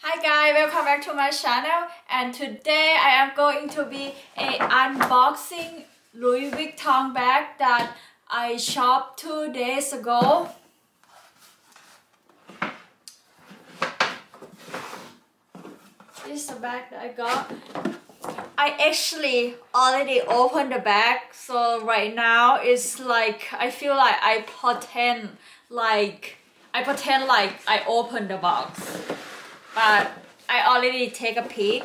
Hi guys, welcome back to my channel, and today I am going to be unboxing Louis Vuitton bag that I shopped 2 days ago. This is the bag that I got. I actually already opened the bag, so right now it's like I feel like I pretend like I opened the box, but I already take a peek.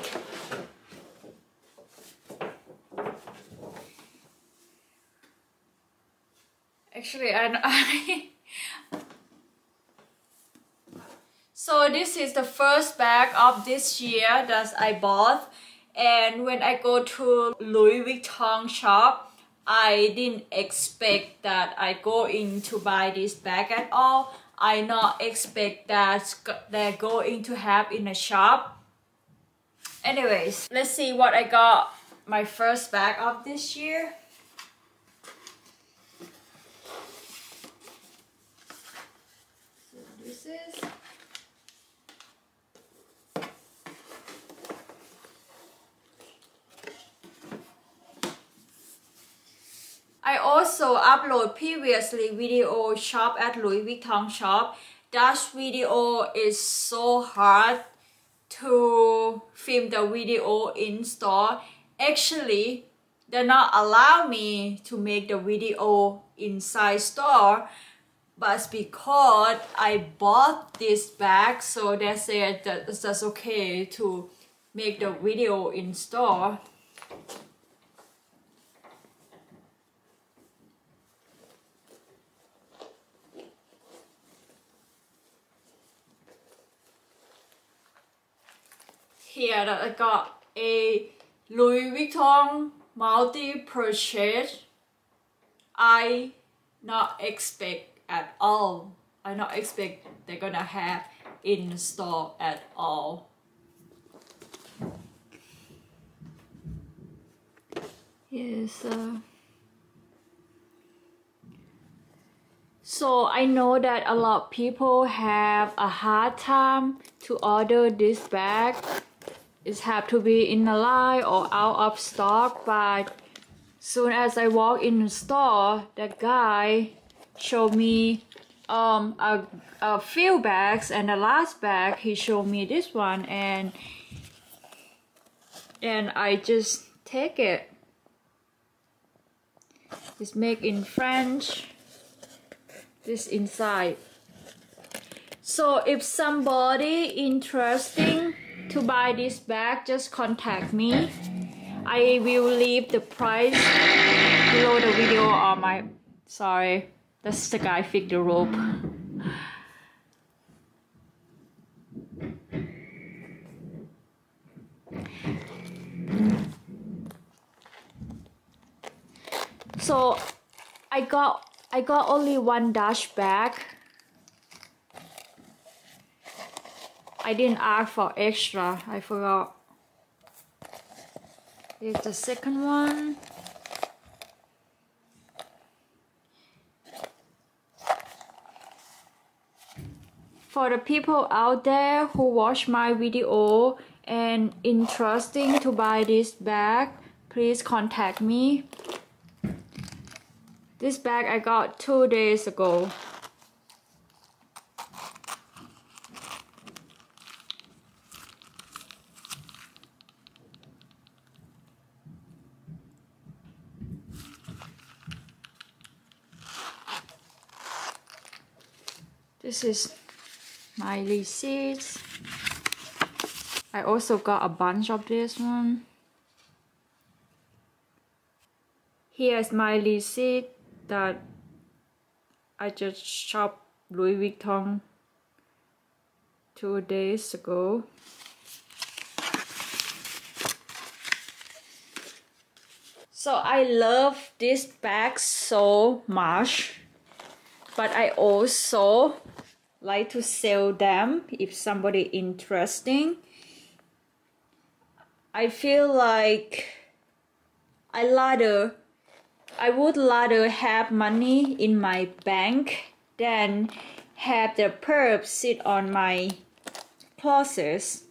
Actually, So this is the first bag of this year that I bought, and when I go to Louis Vuitton shop, I didn't expect that I go in to buy this bag at all. I not expect that they're going to have in a shop. Anyways, let's see what I got my first bag of this year. So this is I also upload previously video shop at Louis Vuitton shop. That video is so hard to film the video in store. Actually, they not allow me to make the video inside store, but because I bought this bag, so they said that it's okay to make the video in store. Here that I got a Louis Vuitton multi-purchase. I not expect at all. I not expect they're gonna have in store at all. Yes. So I know that a lot of people have a hard time to order this bag. It have to be in a line or out of stock, but soon as I walk in the store, the guy showed me a few bags, and the last bag he showed me this one, and I just take it. It's made in French. This inside. So if somebody interesting to buy this bag, just contact me. I will leave the price below the video on my... Sorry, that's the guy fix the rope. So I got only one Dutch bag. I didn't ask for extra, I forgot. Here's the second one. For the people out there who watch my video and interesting to buy this bag, please contact me. This bag I got 2 days ago. This is my receipts. I also got a bunch of this one. Here's my receipt that I just shopped Louis Vuitton 2 days ago. So I love this bag so much, but I also like to sell them if somebody interesting. I feel like I would rather have money in my bank than have the purse sit on my closet.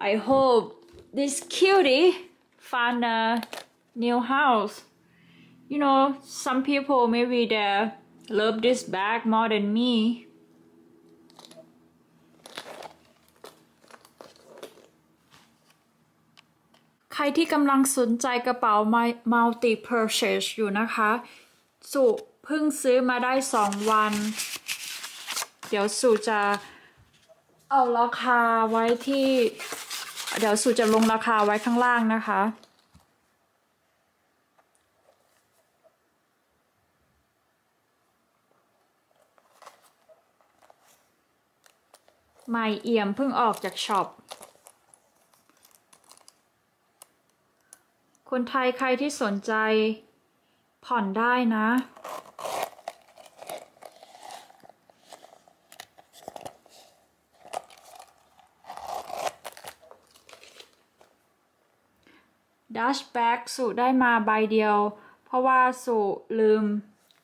I hope this cutie found a new house. You know, some people maybe they love this bag more than me.ใครที่กำลังสนใจกระเป๋า multi purchase อยู่นะคะสุเพิ่งซื้อมาได้2 วันเดี๋ยวสุจะเอาราคาไว้ที่เดี๋ยวสุจะลงราคาไว้ข้างล่างนะคะใหม่เอี่ยมเพิ่งออกจากช็อปคนไทยใครที่สนใจผ่อนได้นะดัชแบ็กสุได้มาใบเดียวเพราะว่าสุลืม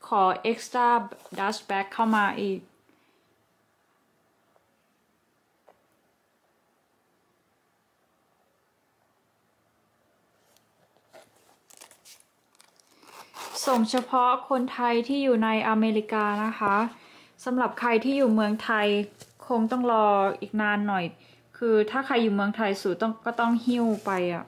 ขอ extra ดัชแบ็กเข้ามาอีกส่งเฉพาะคนไทยที่อยู่ในอเมริกานะคะสำหรับใครที่อยู่เมืองไทยคงต้องรออีกนานหน่อยคือถ้าใครอยู่เมืองไทยสุก็ต้องหิ้วไปอ่ะ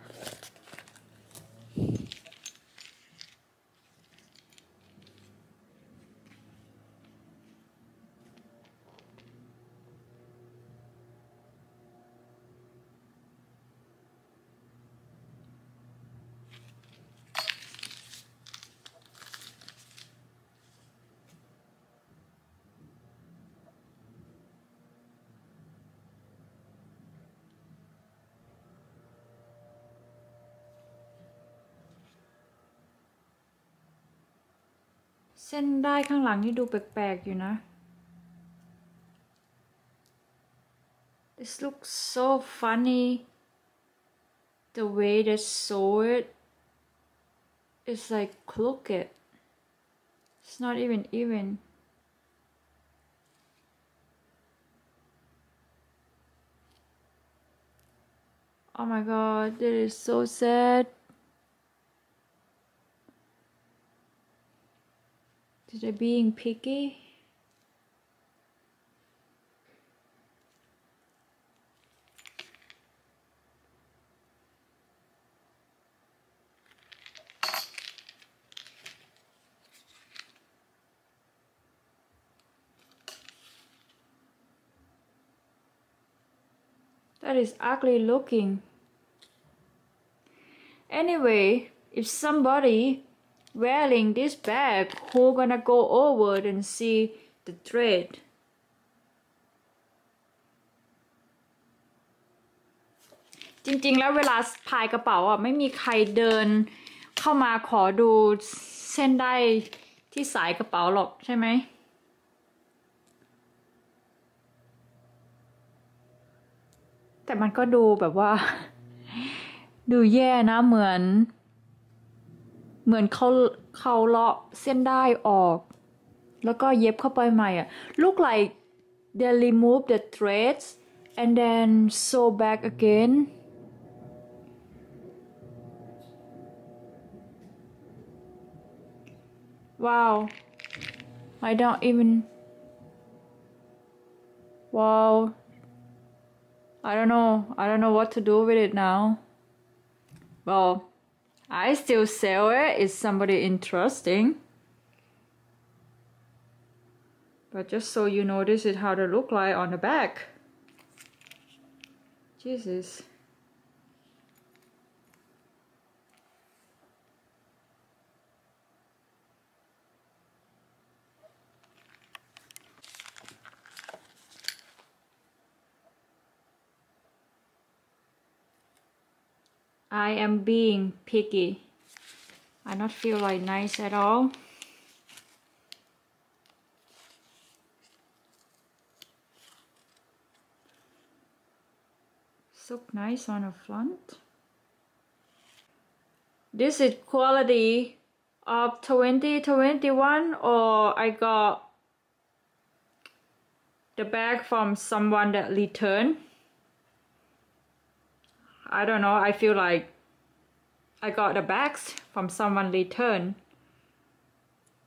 เส้นได้ข้างหลังนี่ดูแปลกๆอยู่นะ This looks so funny the way they sew it it's like crooked it's not even oh my god that is so sad Did I being picky? That is ugly looking. Anyway, if somebody wearing this bag who gonna go over and see the thread จริงๆแล้วเวลาพายกระเป๋าอ่ะไม่มีใครเดินเข้ามาขอดูเส้นได้ที่สายกระเป๋าหรอกใช่ไหมแต่มันก็ดูแบบว่าดูแย่นะเหมือนเขาเลาะเส้นได้ออกแล้วก็เย็บเข้าไปใหม่อ่ะ look like they remove the threads and then sew back again wow I don't even wow I don't know what to do with it now well I still sell it if somebody interesting. But just so you know, this is how they look like on the back. Jesus. I am being picky. I not feel like nice at all. So nice on the front. This is quality of 2021 or I got the bag from someone that returned. I don't know, I feel like I got the bags from someone return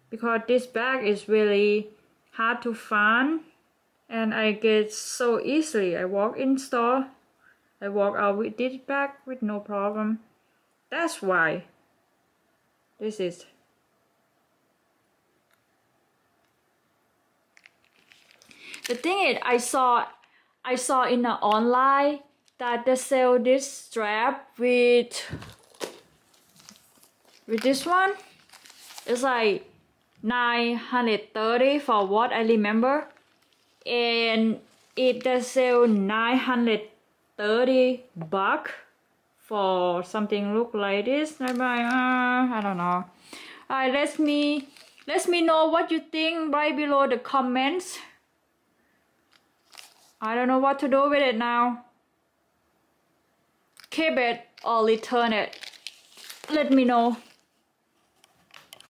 because this bag is really hard to find and I get so easily. I walk in store, I walk out with this bag with no problem. That's why this is. The thing is, I saw in the online that they sell this strap with this one. It's like 930 for what I remember, and it does sell 930 bucks for something look like this. I'm like, I don't know. Alright, let me know what you think right below the comments. I don't know what to do with it now. Keep it or return it. Let me know.